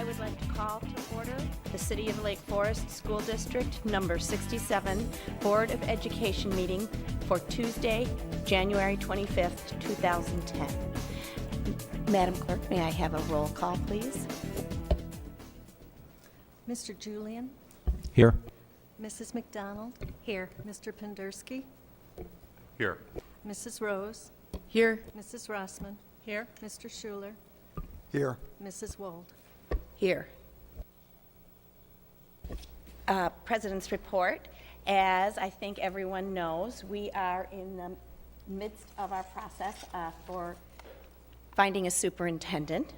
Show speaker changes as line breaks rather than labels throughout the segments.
would like to call to order the City of Lake Forest School District number 67 Board of Education meeting for Tuesday, January 25th, 2010. Madam Clerk, may I have a roll call, please?
Mr. Julian?
Here.
Mrs. McDonald?
Here.
Mr. Pendersky?
Here.
Mrs. Rose?
Here.
Mrs. Rossman?
Here.
Mr. Schuler?
Here.
Mrs. Wold?
Here. President's report. As I think everyone knows, we are in the midst of our process for finding a superintendent.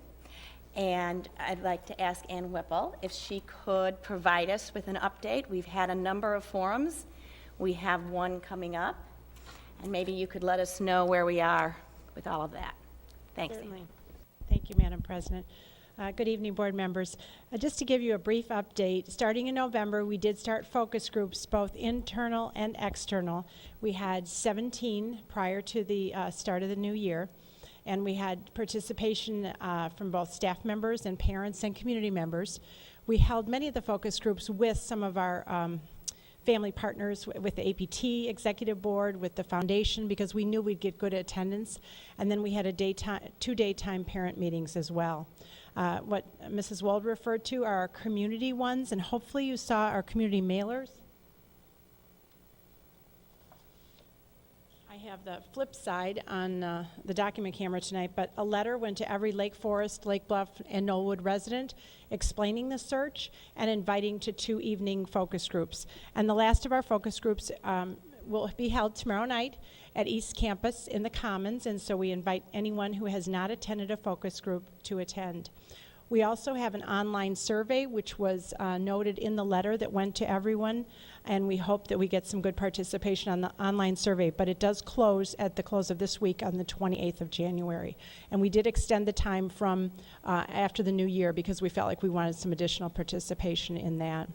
And I'd like to ask Ann Whipple if she could provide us with an update. We've had a number of forums. We have one coming up. And maybe you could let us know where we are with all of that. Thanks.
Certainly. Thank you, Madam President. Good evening, board members. Just to give you a brief update, starting in November, we did start focus groups, both internal and external. We had 17 prior to the start of the new year. And we had participation from both staff members and parents and community members. We held many of the focus groups with some of our family partners, with the APT Executive Board, with the foundation, because we knew we'd get good attendance. And then we had a two daytime parent meetings as well. What Mrs. Wold referred to are our community ones, and hopefully you saw our community mailers. I have the flip side on the document camera tonight, but a letter went to every Lake Forest, Lake Bluff, and Knollwood resident explaining the search and inviting to 2 evening focus groups. And the last of our focus groups will be held tomorrow night at East Campus in the Commons, and so we invite anyone who has not attended a focus group to attend. We also have an online survey, which was noted in the letter that went to everyone, and we hope that we get some good participation on the online survey, but it does close at the close of this week on the 28th of January. And we did extend the time from after the new year because we felt like we wanted some additional participation in that.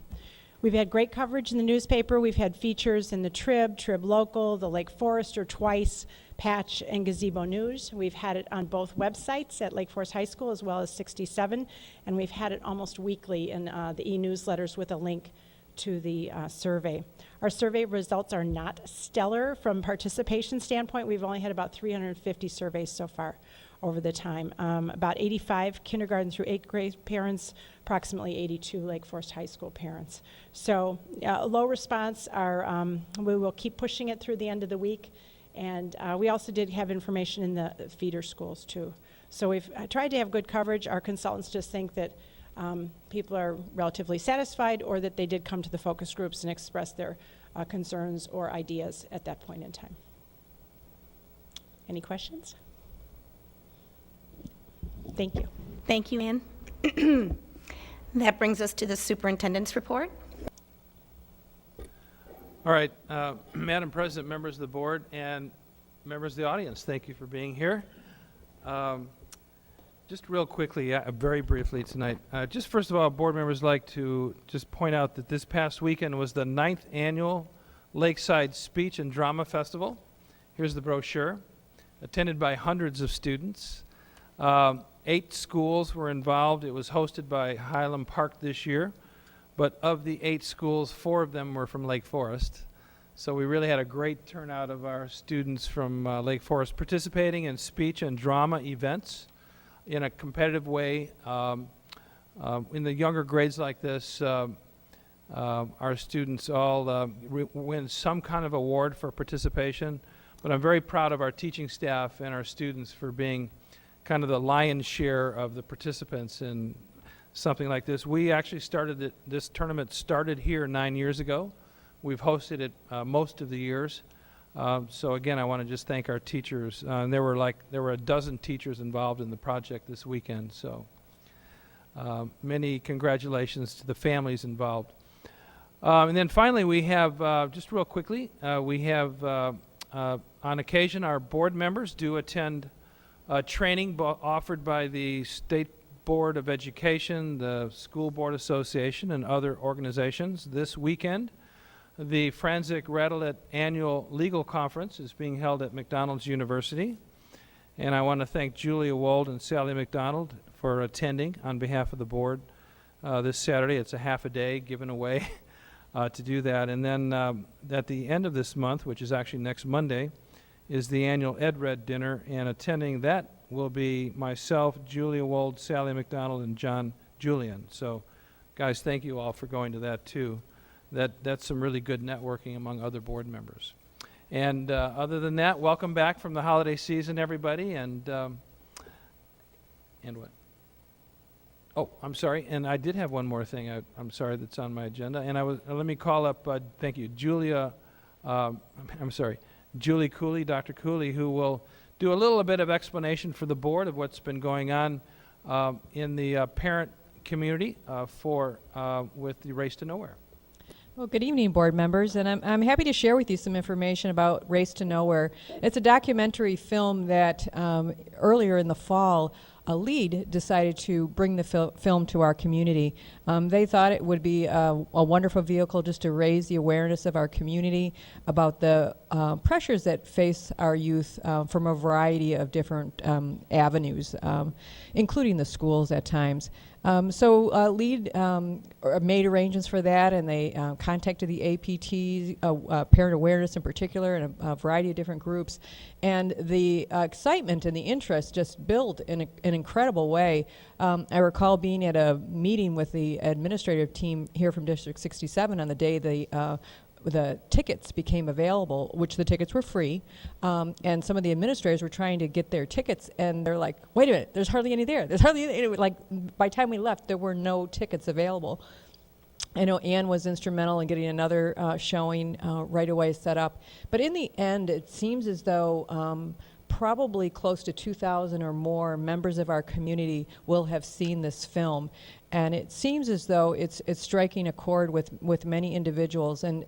We've had great coverage in the newspaper. We've had features in the Trib Local, the Lake Forester twice, Patch, and Gazebo News. We've had it on both websites at Lake Forest High School as well as 67, and we've had it almost weekly in the e-newsletters with a link to the survey. Our survey results are not stellar from participation standpoint. We've only had about 350 surveys so far over the time. About 85 kindergarten through 8th grade parents, approximately 82 Lake Forest High School parents. So low response. We will keep pushing it through the end of the week. And we also did have information in the feeder schools too. So we've tried to have good coverage. Our consultants just think that people are relatively satisfied, or that they did come to the focus groups and express their concerns or ideas at that point in time. Any questions? Thank you.
Thank you, Ann. That brings us to the superintendent's report.
All right, Madam President, members of the board, and members of the audience, thank you for being here. Just real quickly, very briefly tonight, just first of all, board members like to just point out that this past weekend was the 9th annual Lakeside Speech and Drama Festival. Here's the brochure, attended by hundreds of students. 8 schools were involved. It was hosted by Highland Park this year. But of the 8 schools, 4 of them were from Lake Forest. So we really had a great turnout of our students from Lake Forest participating in speech and drama events in a competitive way. In the younger grades like this, our students all win some kind of award for participation. But I'm very proud of our teaching staff and our students for being kind of the lion's share of the participants in something like this. We actually started this tournament started here 9 years ago. We've hosted it most of the years. So again, I want to just thank our teachers. There were a dozen teachers involved in the project this weekend. So many congratulations to the families involved. And then finally, we have, just real quickly, we have on occasion our board members do attend training offered by the State Board of Education, the School Board Association, and other organizations. This weekend, the Franzik Radelet Annual Legal Conference is being held at McDonald's University. And I want to thank Julia Wold and Sally McDonald for attending on behalf of the board. this Saturday. It's a half a day given away to do that. And then at the end of this month, which is actually next Monday, is the annual Ed Red dinner, and attending that will be myself, Julia Wold, Sally McDonald, and John Julian. So, guys, thank you all for going to that too. That's some really good networking among other board members. And other than that, welcome back from the holiday season, everybody. And what? Oh, I'm sorry. And I did have one more thing. I'm sorry that's on my agenda. And let me call up. Thank you, Julia. I'm sorry, Julie Cooley, Dr. Cooley, who will do a little bit of explanation for the board of what's been going on in the parent community with the Race to Nowhere.
Well, good evening, board members, and I'm happy to share with you some information about Race to Nowhere. It's a documentary film that earlier in the fall, a lead decided to bring the film to our community. They thought it would be a wonderful vehicle just to raise the awareness of our community about the pressures that face our youth from a variety of different avenues, including the schools at times. So LEAD made arrangements for that, and they contacted the APT, parent awareness in particular, and a variety of different groups. And the excitement and the interest just built in an incredible way. I recall being at a meeting with the administrative team here from District 67 on the day the tickets became available, which the tickets were free, and some of the administrators were trying to get their tickets, and they're like, wait a minute, there's hardly any there. There's hardly any. Like, by the time we left, there were no tickets available. I know Ann was instrumental in getting another showing right away set up. But in the end, it seems as though probably close to 2,000 or more members of our community will have seen this film. And it seems as though it's striking a chord with many individuals. And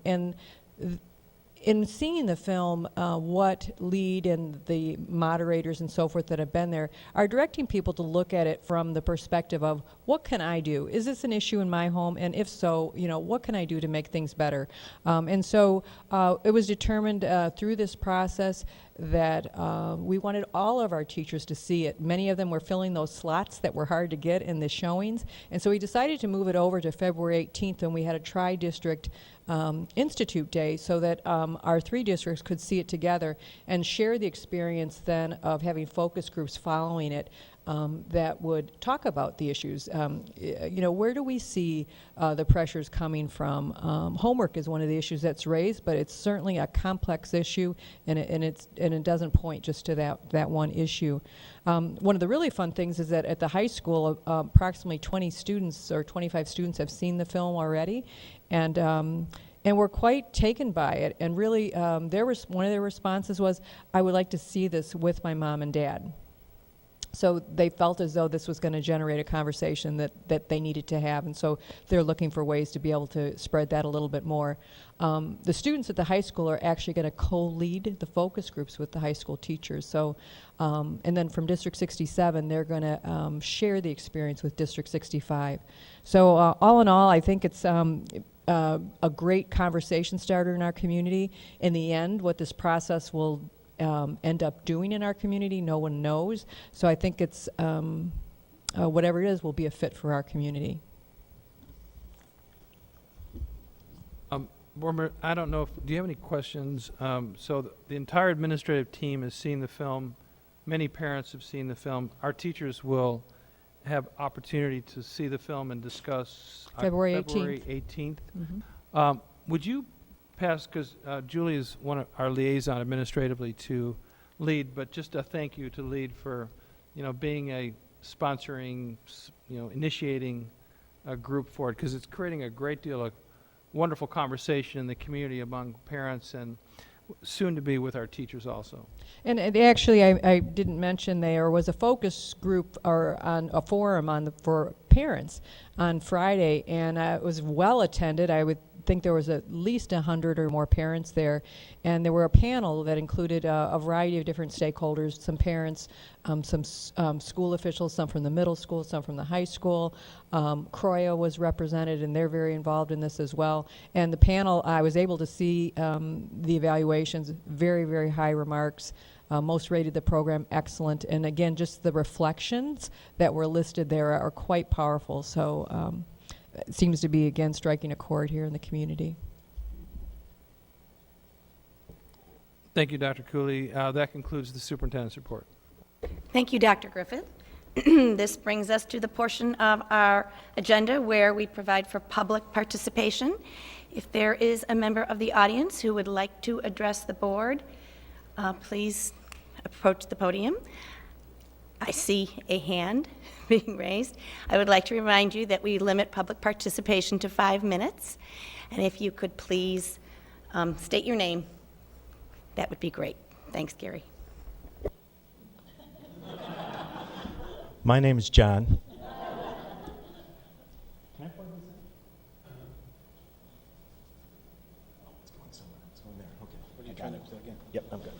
in seeing the film, what LEAD and the moderators and so forth that have been there are directing people to look at it from the perspective of, what can I do? Is this an issue in my home? And if so, what can I do to make things better? And so it was determined through this process that we wanted all of our teachers to see it. Many of them were filling those slots that were hard to get in the showings. And so we decided to move it over to February 18th, when we had a tri-district Institute Day, so that our 3 districts could see it together and share the experience then of having focus groups following it that would talk about the issues. Where do we see the pressures coming from? Homework is one of the issues that's raised, but it's certainly a complex issue, and it doesn't point just to that one issue. One of the really fun things is that at the high school, approximately 20 students or 25 students have seen the film already, and we're quite taken by it. And really, one of their responses was, "I would like to see this with my mom and dad." So they felt as though this was going to generate a conversation that they needed to have, and so they're looking for ways to be able to spread that a little bit more. The students at the high school are actually going to co-lead the focus groups with the high school teachers. So, and then from District 67, they're going to share the experience with District 65. So all in all, I think it's a great conversation starter in our community. In the end, what this process will end up doing in our community, no one knows. So I think it's whatever it is will be a fit for our community.
Bormer, I don't know do you have any questions? So the entire administrative team has seen the film. Many parents have seen the film. Our teachers will have opportunity to see the film and discuss
February
18th.
Mm-hmm.
Would you pass, because Julie is one of our liaison administratively to LEAD, but just a thank you to LEAD for, being a sponsoring, initiating a group for it, because it's creating a great deal of wonderful conversation in the community among parents and soon to be with our teachers also.
And actually, I didn't mention there was a focus group or on a forum for parents on Friday, and it was well attended. I would think there was at least 100 or more parents there, and there were a panel that included a variety of different stakeholders, some parents, some school officials, some from the middle school, some from the high school. Croya was represented, and they're very involved in this as well. And the panel, I was able to see the evaluations, very, very high remarks. Most rated the program excellent, and again, just the reflections that were listed there are quite powerful. So seems to be again striking a chord here in the community.
Thank you, Dr. Cooley. That concludes the superintendent's report.
Thank you, Dr. Griffith. This brings us to the portion of our agenda where we provide for public participation. If there is a member of the audience who would like to address the board, please approach the podium. I see a hand being raised. I would like to remind you that we limit public participation to 5 minutes. And if you could please state your name, that would be great. Thanks, Gary.
My name is John. Yep, I'm good.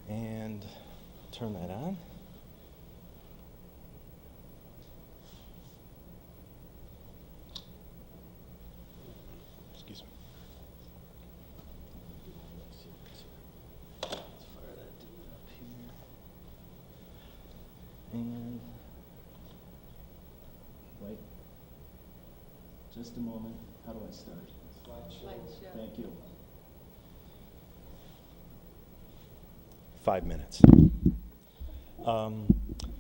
And turn that on. Excuse me. Let's fire that dude up here. And wait. Just a moment. How do I start? Slideshow. Thank you. 5 minutes.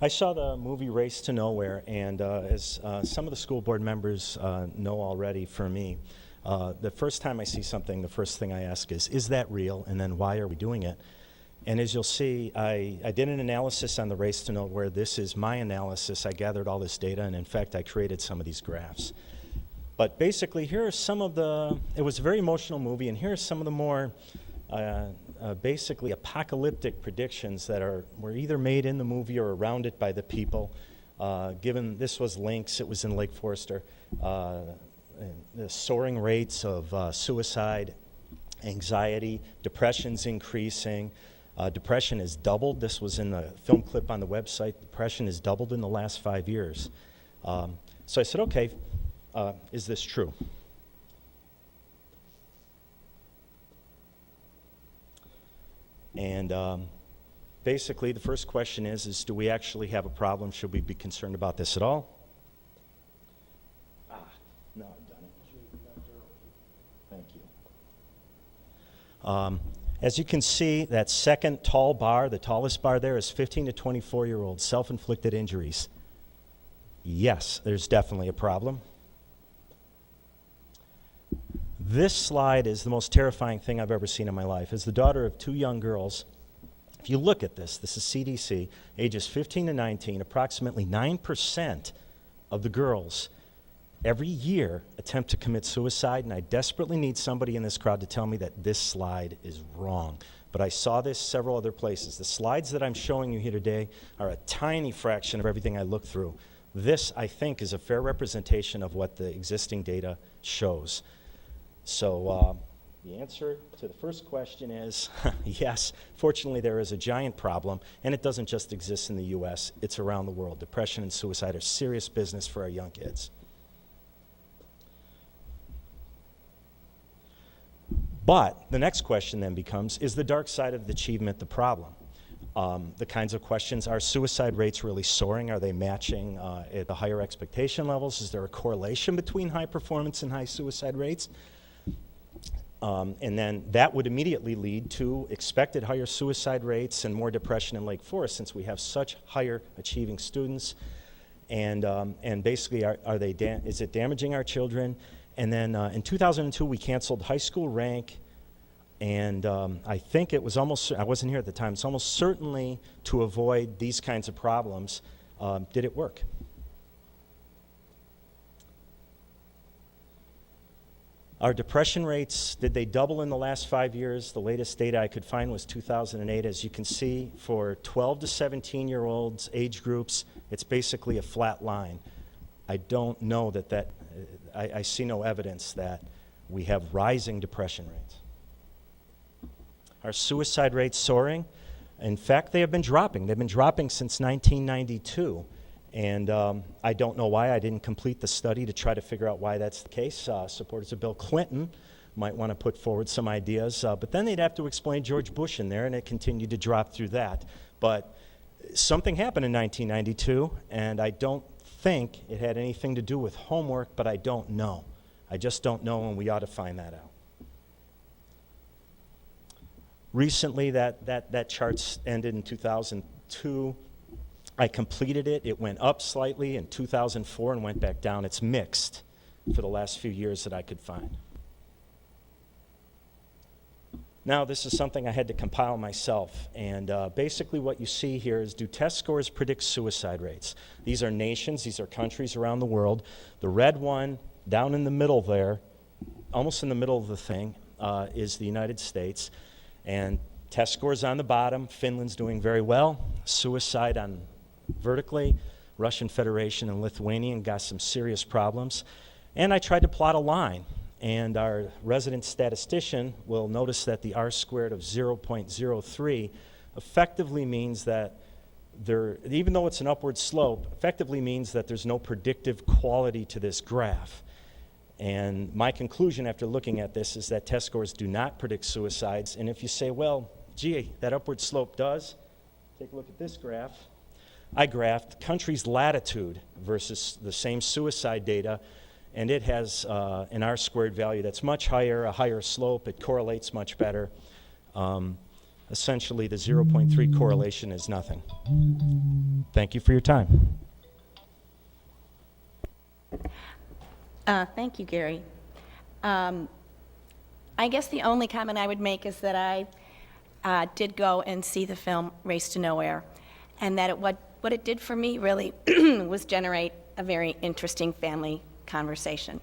I saw the movie Race to Nowhere, and as some of the school board members know already from me, the first time I see something, the first thing I ask is that real? And then why are we doing it? And as you'll see, I did an analysis on the Race to Nowhere. This is my analysis. I gathered all this data, and in fact, I created some of these graphs. But basically, here are some of the, it was a very emotional movie, and here are some of the more basically apocalyptic predictions that were either made in the movie or around it by the people. Given this was Lynx, it was in Lake Forester, the soaring rates of suicide, anxiety, depression's increasing. Depression has doubled. This was in the film clip on the website. Depression has doubled in the last 5 years. So I said, okay, is this true? And basically, the first question is do we actually have a problem? Should we be concerned about this at all? No, I've done it. Thank you. As you can see, that second tall bar, the tallest bar there, is 15 to 24-year-olds, self-inflicted injuries. Yes, there's definitely a problem. This slide is the most terrifying thing I've ever seen in my life. As the daughter of 2 young girls, if you look at this is CDC, ages 15 to 19, approximately 9% of the girls every year attempt to commit suicide, and I desperately need somebody in this crowd to tell me that this slide is wrong. But I saw this several other places. The slides that I'm showing you here today are a tiny fraction of everything I looked through. This, I think, is a fair representation of what the existing data shows. So the answer to the first question is yes. Fortunately, there is a giant problem, and it doesn't just exist in the U.S. It's around the world. Depression and suicide are serious business for our young kids. But the next question then becomes, is the dark side of the achievement the problem? The kinds of questions, are suicide rates really soaring? Are they matching at the higher expectation levels? Is there a correlation between high performance and high suicide rates? And then that would immediately lead to expected higher suicide rates and more depression in Lake Forest, since we have such higher achieving students. And basically, is it damaging our children? And then in 2002, we canceled high school rank. And I think it was almost, I wasn't here at the time, it's almost certainly to avoid these kinds of problems. Did it work? Our depression rates, did they double in the last 5 years? The latest data I could find was 2008. As you can see, for 12 to 17-year-olds age groups, it's basically a flat line. I don't know I see no evidence that we have rising depression rates. Are suicide rates soaring? In fact, they have been dropping. They've been dropping since 1992. And I don't know why. I didn't complete the study to try to figure out why that's the case. Supporters of Bill Clinton might want to put forward some ideas. But then they'd have to explain George Bush in there, and it continued to drop through that. But something happened in 1992, and I don't think it had anything to do with homework, but I don't know. I just don't know, and we ought to find that out. Recently, that chart's ended in 2002. I completed it. It went up slightly in 2004 and went back down. It's mixed for the last few years that I could find. Now, this is something I had to compile myself, and basically what you see here is, do test scores predict suicide rates? These are nations, these are countries around the world. The red one down in the middle there, almost in the middle of the thing, is the United States. And test scores on the bottom. Finland's doing very well. Suicide on vertically. Russian Federation and Lithuania got some serious problems. And I tried to plot a line. And our resident statistician will notice that the R-squared of 0.03 effectively means that even though it's an upward slope, effectively means that there's no predictive quality to this graph. And my conclusion after looking at this is that test scores do not predict suicides. And if you say, well, gee, that upward slope does, take a look at this graph. I graphed country's latitude versus the same suicide data, and it has an R-squared value that's much higher, a higher slope. It correlates much better. Essentially, the 0.3 correlation is nothing. Thank you for your time.
Thank you, Gary. I guess the only comment I would make is that I did go and see the film Race to Nowhere, and that what it did for me really was generate a very interesting family conversation.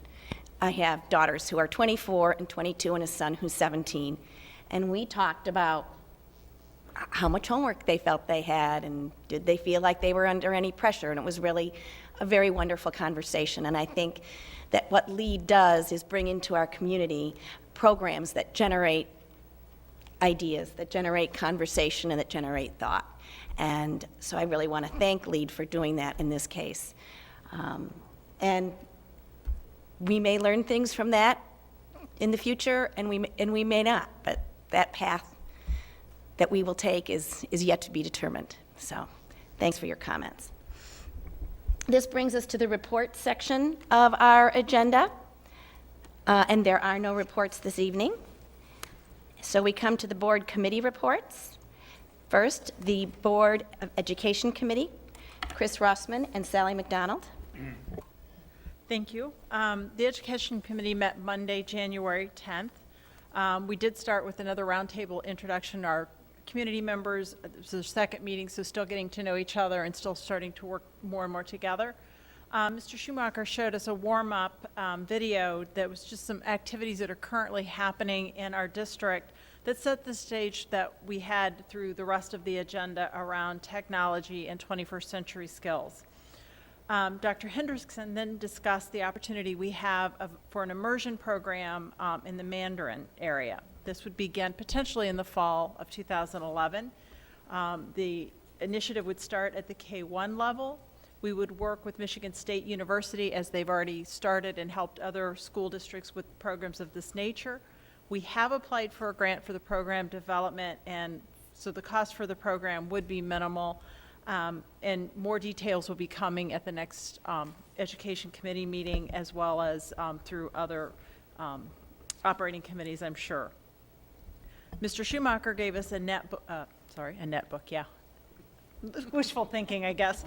I have daughters who are 24 and 22 and a son who's 17, and we talked about how much homework they felt they had and did they feel like they were under any pressure, and it was really a very wonderful conversation. And I think that what LEAD does is bring into our community programs that generate ideas, that generate conversation, and that generate thought. And so I really want to thank LEAD for doing that in this case. And we may learn things from that in the future, and we may not, but that path that we will take is yet to be determined. So thanks for your comments. This brings us to the report section of our agenda, and there are no reports this evening. So we come to the board committee reports. First, the Board of Education Committee, Chris Rossman and Sally McDonald.
Thank you. The Education Committee met Monday, January 10th. We did start with another roundtable introduction. Our community members, it was their second meeting, so still getting to know each other and still starting to work more and more together. Mr. Schumacher showed us a warm-up video that was just some activities that are currently happening in our district that set the stage that we had through the rest of the agenda around technology and 21st century skills. Dr. Hendrickson then discussed the opportunity we have for an immersion program in the Mandarin area. This would begin potentially in the fall of 2011. The initiative would start at the K-1 level. We would work with Michigan State University, as they've already started and helped other school districts with programs of this nature. We have applied for a grant for the program development, and so the cost for the program would be minimal. And more details will be coming at the next Education Committee meeting, as well as through other operating committees, I'm sure. Mr. Schumacher gave us a netbook, yeah. Wishful thinking, I guess.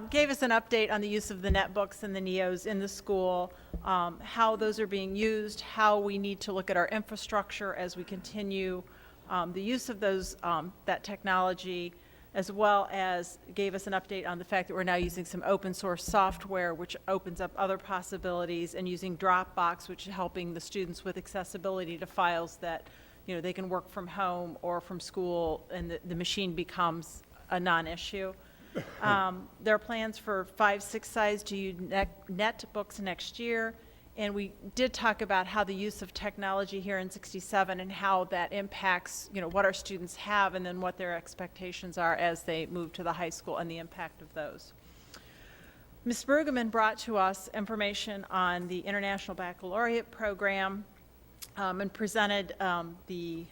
Gave us an update on the use of the netbooks and the NEOs in the school, how those are being used, how we need to look at our infrastructure as we continue the use of those, that technology, as well as gave us an update on the fact that we're now using some open source software, which opens up other possibilities, and using Dropbox, which is helping the students with accessibility to files that, you know, they can work from home or from school, and the machine becomes a non-issue. There are plans for 5-6 size to use netbooks next year, and we did talk about how the use of technology here in 67 and how that impacts, you know, what our students have and then what their expectations are as they move to the high school and the impact of those. Ms. Brueggemann brought to us information on the International Baccalaureate program. and presented the,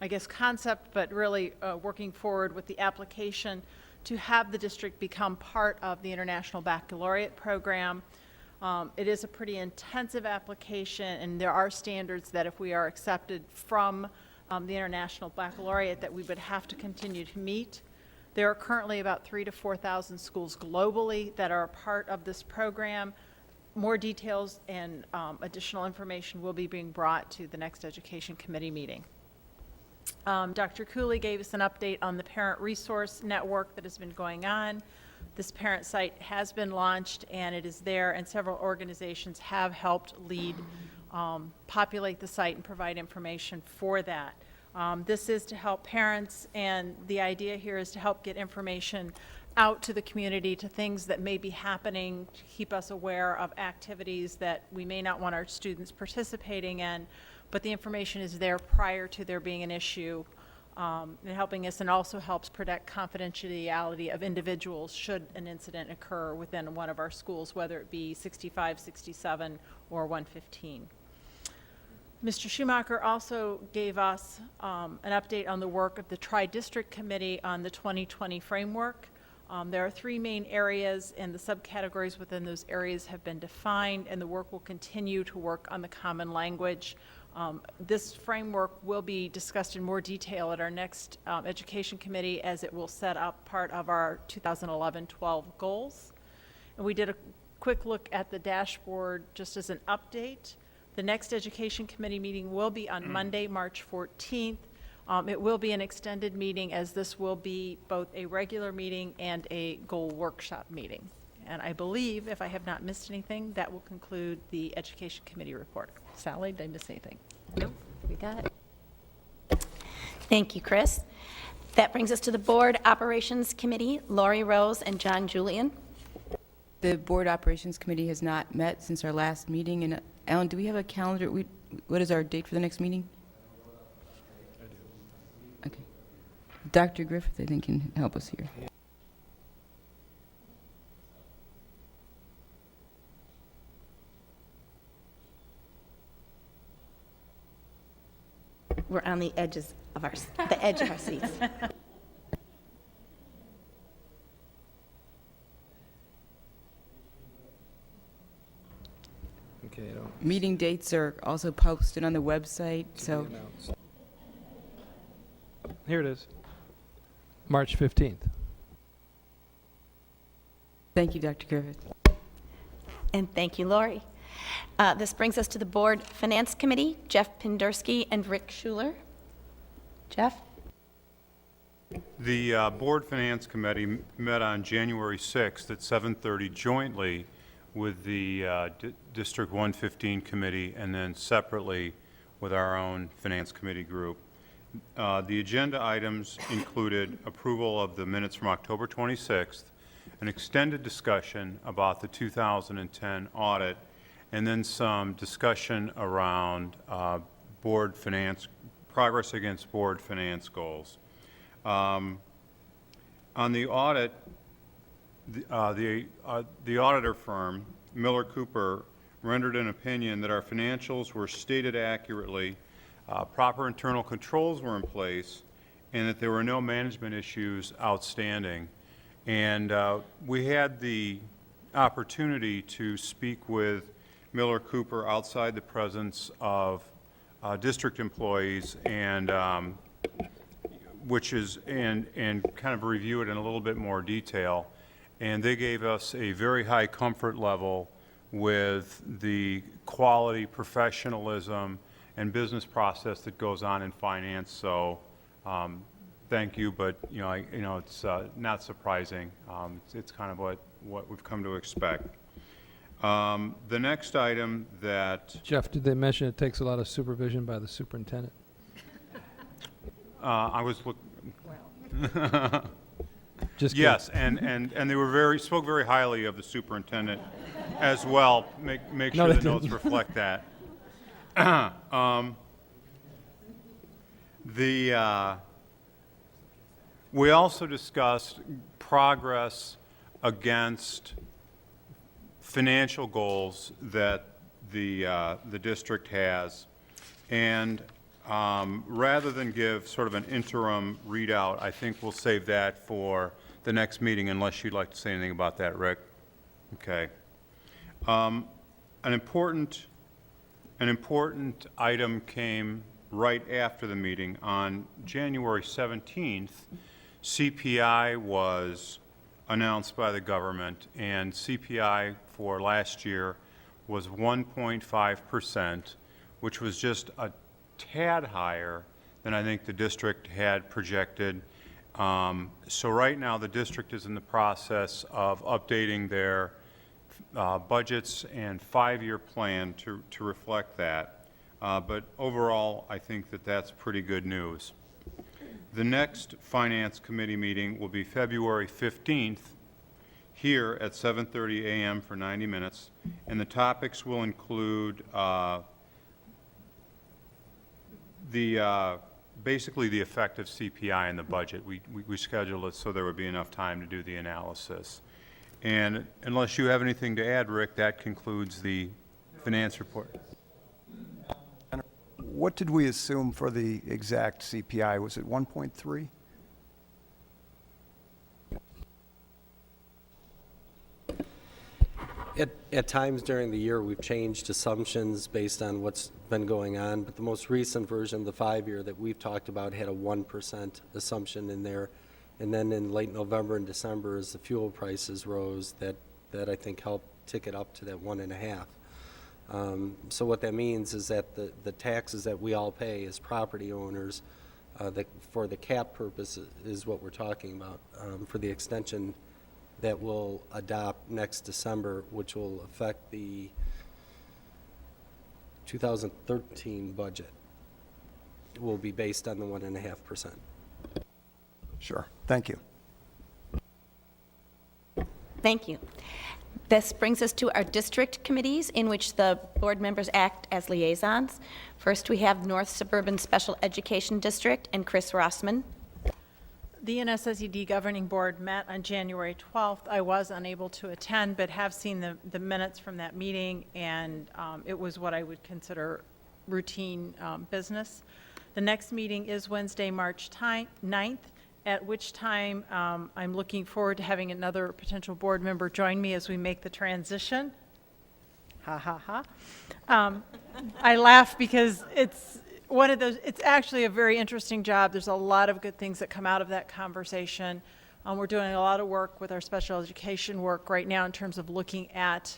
I guess, concept, but really working forward with the application to have the district become part of the International Baccalaureate program. It is a pretty intensive application, and there are standards that if we are accepted from the International Baccalaureate that we would have to continue to meet. There are currently about 3,000 to 4,000 schools globally that are a part of this program. More details and additional information will be being brought to the next Education Committee meeting. Dr. Cooley gave us an update on the Parent Resource Network that has been going on. This parent site has been launched, and it is there, and several organizations have helped lead, populate the site and provide information for that. This is to help parents, and the idea here is to help get information out to the community, to things that may be happening, to keep us aware of activities that we may not want our students participating in, but the information is there prior to there being an issue, and helping us, and also helps protect confidentiality of individuals should an incident occur within one of our schools, whether it be 65, 67, or 115. Mr. Schumacher also gave us an update on the work of the Tri-District Committee on the 2020 framework. There are 3 main areas, and the subcategories within those areas have been defined, and the work will continue to work on the common language. This framework will be discussed in more detail at our next Education Committee, as it will set up part of our 2011-12 goals. And we did a quick look at the dashboard just as an update. The next Education Committee meeting will be on Monday, March 14th. It will be an extended meeting, as this will be both a regular meeting and a goal workshop meeting. And I believe, if I have not missed anything, that will conclude the Education Committee report. Sally, did I miss anything?
Nope, we got it. Thank you, Chris. That brings us to the Board Operations Committee, Lori Rose and John Julian.
The Board Operations Committee has not met since our last meeting. And Alan, do we have a calendar? What is our date for the next meeting? I do. Okay. Dr. Griffith, I think, can help us here.
We're on the edges of the edge of our seats.
Okay, I don't
Meeting dates are also posted on the website, so
be announced. Here it is, March 15th.
thank you, Dr. Griffith.
And thank you, Lori. This brings us to the Board Finance Committee, Jeff Pindersky and Rick Schuler. Jeff?
The Board Finance Committee met on January 6th at 7:30 jointly with the District 115 Committee, and then separately with our own Finance Committee group. The agenda items included approval of the minutes from October 26th, an extended discussion about the 2010 audit, and then some discussion around board finance, progress against board finance goals. On the audit, the auditor firm, Miller Cooper, rendered an opinion that our financials were stated accurately, proper internal controls were in place, and that there were no management issues outstanding. And we had the opportunity to speak with Miller Cooper outside the presence of district employees, and and kind of review it in a little bit more detail. And they gave us a very high comfort level with the quality, professionalism, and business process that goes on in finance. So thank you, but it's not surprising. It's kind of what we've come to expect. The next item that
Jeff, did they mention it takes a lot of supervision by the superintendent?
I was
Just kidding.
yes, and they were spoke very highly of the superintendent as well. Make
No,
sure
they
the notes
didn't.
reflect that. We also discussed progress against financial goals that the district has. And rather than give sort of an interim readout, I think we'll save that for the next meeting, unless you'd like to say anything about that, Rick. Okay. An important item came right after the meeting. On January 17th, CPI was announced by the government, and CPI for last year was 1.5%, which was just a tad higher than I think the district had projected. So right now, the district is in the process of updating their budgets and five-year plan to reflect that. But overall, I think that that's pretty good news. The next Finance Committee meeting will be February 15th here at 7:30 a.m. for 90 minutes, and the topics will include basically the effect of CPI in the budget. We scheduled it so there would be enough time to do the analysis. And unless you have anything to add, Rick, that concludes the finance report.
What did we assume for the exact CPI? Was it 1.3?
At times during the year, we've changed assumptions based on what's been going on, but the most recent version, the 5-year that we've talked about, had a 1% assumption in there. And then in late November and December, as the fuel prices rose, that I think helped tick it up to that 1.5. So what that means is that the taxes that we all pay as property owners, for the cap purpose is what we're talking about, for the extension that we'll adopt next December, which will affect the 2013 budget, will be based on the 1.5%.
Sure. Thank you.
Thank you. This brings us to our district committees, in which the board members act as liaisons. First, we have North Suburban Special Education District and Chris Rossman.
The NSSED Governing Board met on January 12th. I was unable to attend, but have seen the minutes from that meeting, and it was what I would consider routine business. The next meeting is Wednesday, March 9th, at which time I'm looking forward to having another potential board member join me as we make the transition. Ha, ha, ha. I laugh because it's one of those, it's actually a very interesting job. There's a lot of good things that come out of that conversation. We're doing a lot of work with our special education work right now in terms of looking at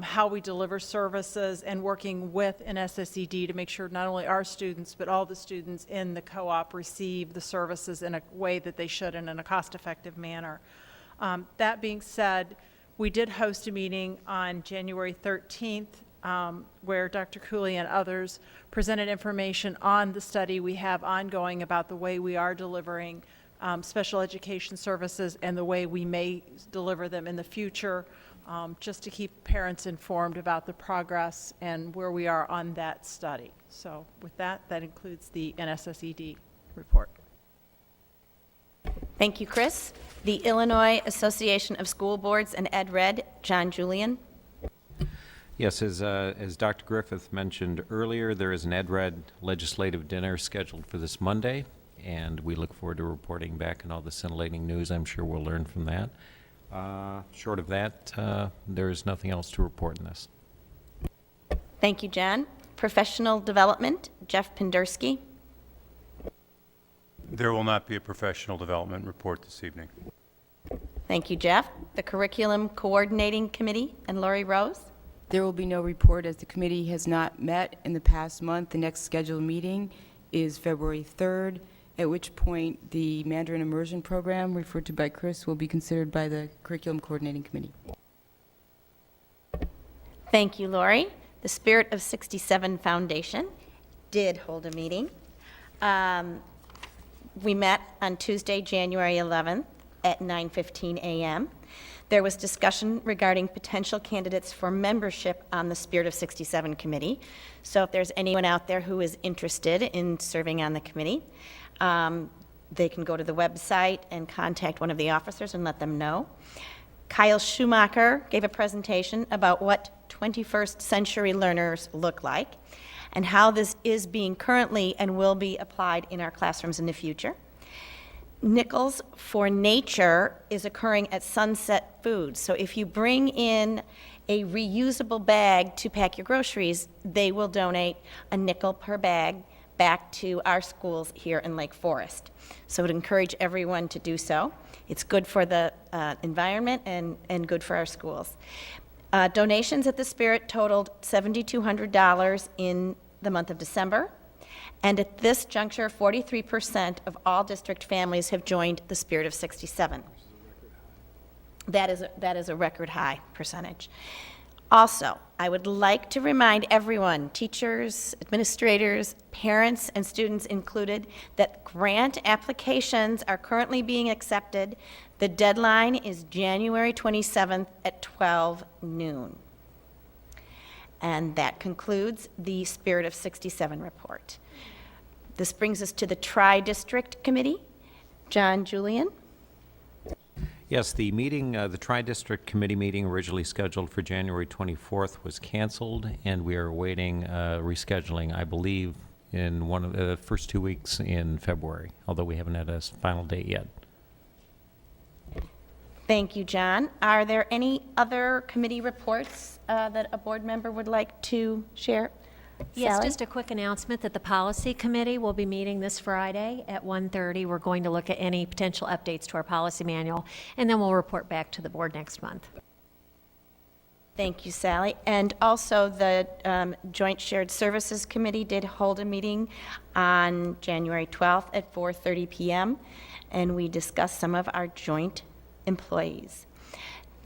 how we deliver services and working with NSSED to make sure not only our students, but all the students in the co-op receive the services in a way that they should and in a cost-effective manner. That being said, we did host a meeting on January 13th where Dr. Cooley and others presented information on the study we have ongoing about the way we are delivering special education services and the way we may deliver them in the future, just to keep parents informed about the progress and where we are on that study. So with that, that includes the NSSED report.
Thank you, Chris. The Illinois Association of School Boards and Ed Red, John Julian.
Yes, as Dr. Griffith mentioned earlier, there is an Ed Red legislative dinner scheduled for this Monday, and we look forward to reporting back on all the scintillating news. I'm sure we'll learn from that. Short of that, there is nothing else to report in this.
Thank you, John. Professional Development, Jeff Pendersky.
There will not be a professional development report this evening.
Thank you, Jeff. The Curriculum Coordinating Committee and Lori Rose.
There will be no report as the committee has not met in the past month. The next scheduled meeting is February 3rd, at which point the Mandarin Immersion Program, referred to by Chris, will be considered by the Curriculum Coordinating Committee.
Thank you, Lori. The Spirit of 67 Foundation did hold a meeting. We met on Tuesday, January 11th at 9:15 a.m. There was discussion regarding potential candidates for membership on the Spirit of 67 committee. So if there's anyone out there who is interested in serving on the committee, they can go to the website and contact one of the officers and let them know. Kyle Schumacher gave a presentation about what 21st century learners look like. and how this is being currently and will be applied in our classrooms in the future. Nickels for Nature is occurring at Sunset Foods. So if you bring in a reusable bag to pack your groceries, they will donate a nickel per bag back to our schools here in Lake Forest. So I would encourage everyone to do so. It's good for the environment and good for our schools. Donations at the Spirit totaled $7,200 in the month of December. And at this juncture, 43% of all district families have joined the Spirit of 67. That is a record high percentage. Also, I would like to remind everyone, teachers, administrators, parents, and students included, that grant applications are currently being accepted. The deadline is January 27th at 12 noon. And that concludes the Spirit of 67 report. This brings us to the Tri-District Committee. John Julian.
Yes, the meeting, the Tri-District Committee meeting originally scheduled for January 24th was canceled, and we are awaiting rescheduling, I believe, in one of the first 2 weeks in February, although we haven't had a final date yet.
Thank you, John. Are there any other committee reports that a board member would like to share?
Yes,
Sally?
just a quick announcement that the Policy Committee will be meeting this Friday at 1:30. We're going to look at any potential updates to our policy manual, and then we'll report back to the board next month.
Thank you, Sally. And also, the Joint Shared Services Committee did hold a meeting on January 12th at 4:30 p.m., and we discussed some of our joint employees.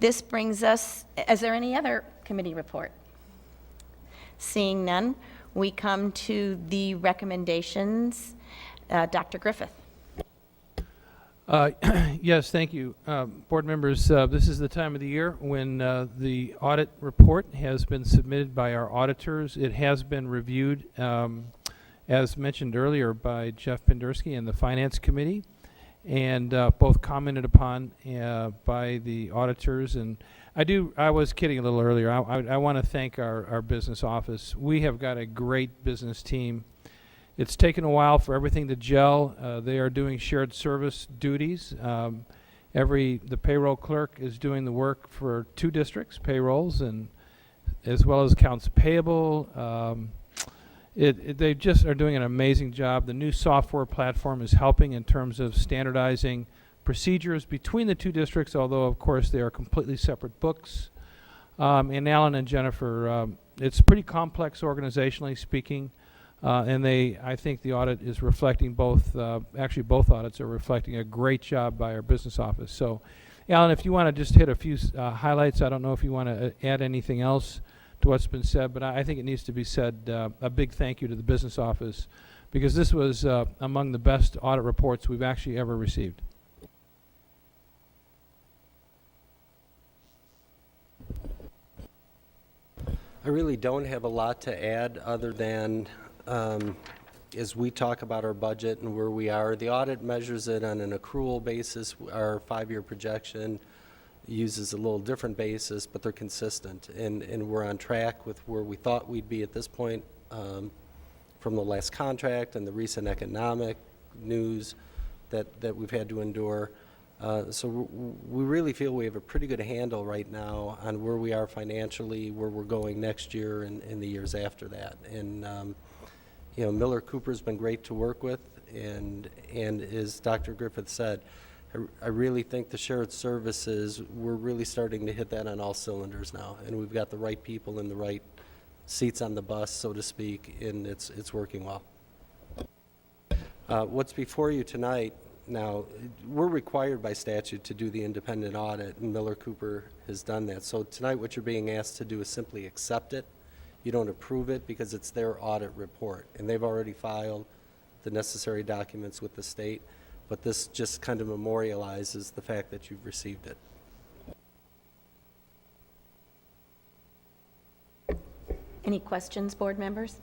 This brings us, is there any other committee report? Seeing none, we come to the recommendations. Dr. Griffith.
Yes, thank you. Board members, this is the time of the year when the audit report has been submitted by our auditors. It has been reviewed, as mentioned earlier, by Jeff Pendersky and the Finance Committee, and both commented upon by the auditors. And I was kidding a little earlier. I want to thank our business office. We have got a great business team. It's taken a while for everything to gel. They are doing shared service duties. The payroll clerk is doing the work for 2 districts, payrolls, and as well as accounts payable. They just are doing an amazing job. The new software platform is helping in terms of standardizing procedures between the 2 districts, although of course they are completely separate books. And Alan and Jennifer, it's pretty complex organizationally speaking, and I think the audit is reflecting both, actually both audits are reflecting a great job by our business office. So Alan, if you want to just hit a few highlights, I don't know if you want to add anything else to what's been said, but I think it needs to be said, a big thank you to the business office, because this was among the best audit reports we've actually ever received.
I really don't have a lot to add other than as we talk about our budget and where we are, the audit measures it on an accrual basis. Our 5-year projection uses a little different basis, but they're consistent. And we're on track with where we thought we'd be at this point from the last contract and the recent economic news that we've had to endure. So we really feel we have a pretty good handle right now on where we are financially, where we're going next year and the years after that. And Miller Cooper's been great to work with, and as Dr. Griffith said, I really think the shared services, we're really starting to hit that on all cylinders now, and we've got the right people in the right seats on the bus, so to speak, and it's working well. What's before you tonight, now, we're required by statute to do the independent audit, and Miller Cooper has done that. So tonight what you're being asked to do is simply accept it. You don't approve it because it's their audit report, and they've already filed the necessary documents with the state, but this just kind of memorializes the fact that you've received it.
Any questions, board members?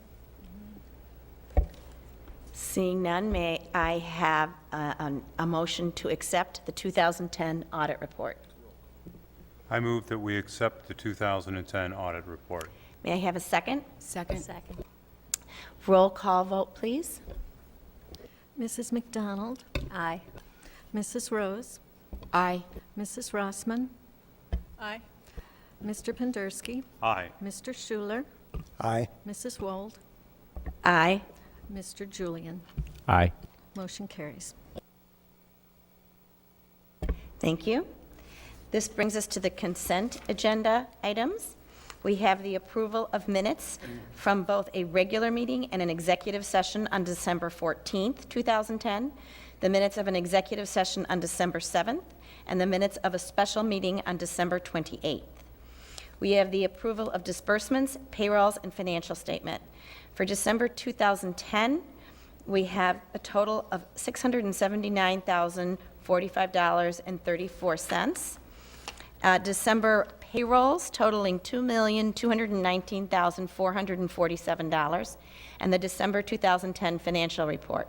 Seeing none, may I have a motion to accept the 2010 audit report?
I move that we accept the 2010 audit report.
May I have a second?
Second.
Roll call vote, please.
Mrs. McDonald?
Aye.
Mrs. Rose?
Aye.
Mrs. Rossman?
Aye.
Mr. Pendersky?
Aye.
Mr. Schuler?
Aye.
Mrs. Wold?
Aye.
Mr. Julian?
Aye.
Motion carries.
Thank you. This brings us to the consent agenda items. We have the approval of minutes from both a regular meeting and an executive session on December 14th, 2010, the minutes of an executive session on December 7th, and the minutes of a special meeting on December 28th. We have the approval of disbursements, payrolls, and financial statement. For December 2010, we have a total of $679,045.34. December payrolls totaling $2,219,447, and the December 2010 financial report.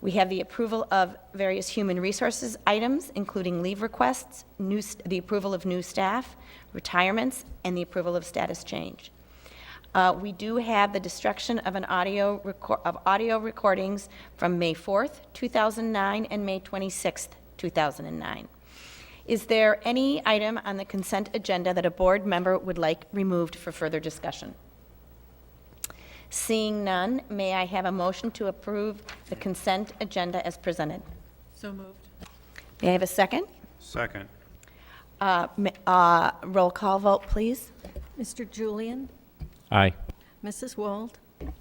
We have the approval of various human resources items, including leave requests, the approval of new staff, retirements, and the approval of status change. We do have the destruction of audio recordings from May 4th, 2009, and May 26th, 2009. Is there any item on the consent agenda that a board member would like removed for further discussion? Seeing none, may I have a motion to approve the consent agenda as presented?
So moved.
May I have a second?
Second.
Roll call vote, please.
Mr. Julian?
Aye.
Mrs. Wold?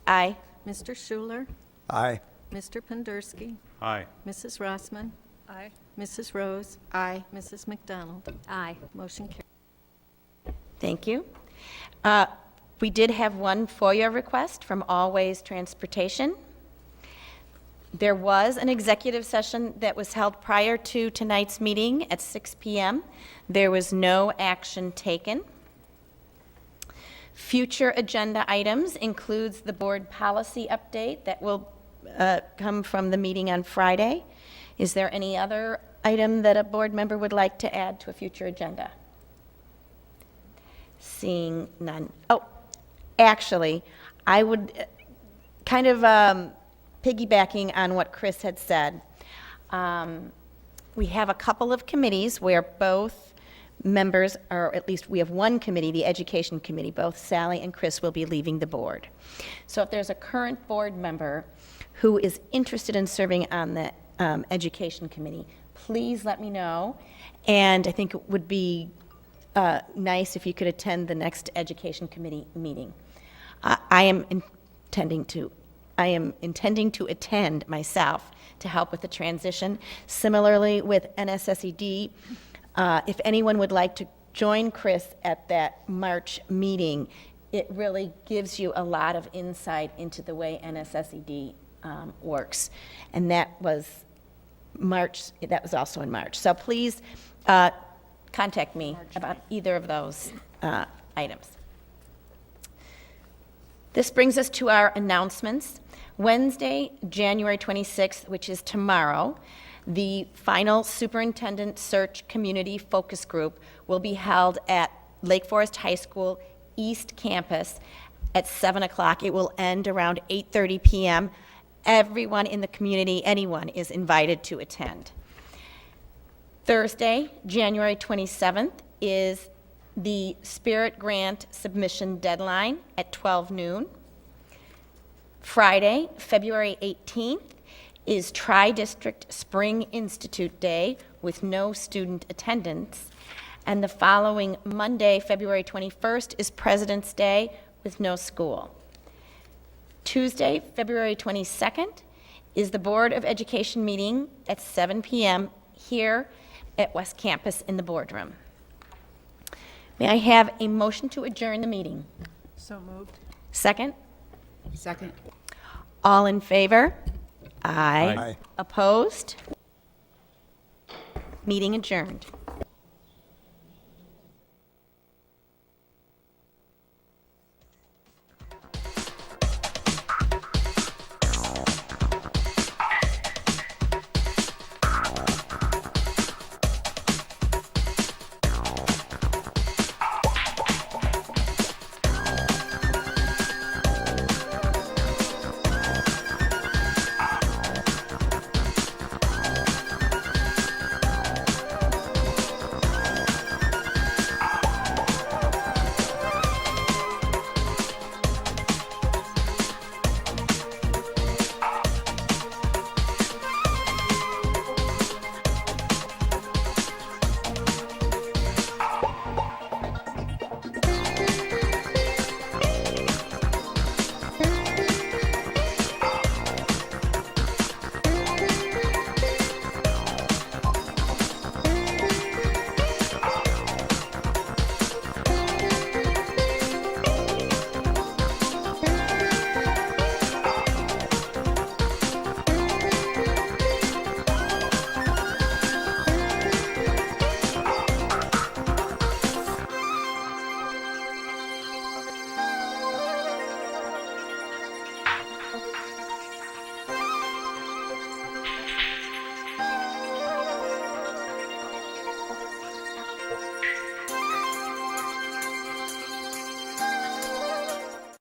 Aye.
Mr. Schuler?
Aye.
Mr. Pendersky?
Aye.
Mrs. Rossman?
Aye.
Mrs. Rose?
Aye.
Mrs. McDonald?
Aye.
Motion carries.
Thank you. We did have one FOIA request from Allways Transportation. There was an executive session that was held prior to tonight's meeting at 6 p.m. There was no action taken. Future agenda items includes the board policy update that will come from the meeting on Friday. Is there any other item that a board member would like to add to a future agenda? Seeing none. Oh, actually, I would kind of piggybacking on what Chris had said. We have a couple of committees where both members, or at least we have one committee, the Education Committee, both Sally and Chris will be leaving the board. So if there's a current board member who is interested in serving on the Education Committee, please let me know. And I think it would be nice if you could attend the next Education Committee meeting. I am intending to attend myself to help with the transition. Similarly with NSSED, if anyone would like to join Chris at that March meeting, it really gives you a lot of insight into the way NSSED works. And that was also in March. So please contact me about either of those items. This brings us to our announcements. Wednesday, January 26th, which is tomorrow, the final Superintendent Search Community Focus Group will be held at Lake Forest High School East Campus at 7 o'clock. It will end around 8:30 p.m. Everyone in the community, anyone, is invited to attend. Thursday, January 27th, is the Spirit Grant submission deadline at 12 noon. Friday, February 18th, is Tri-District Spring Institute Day with no student attendance. And the following Monday, February 21st, is President's Day with no school. Tuesday, February 22nd, is the Board of Education meeting at 7 p.m. here at West Campus in the boardroom. May I have a motion to adjourn the meeting?
So moved.
Second?
Second.
All in favor?
Aye.
Opposed? Meeting adjourned.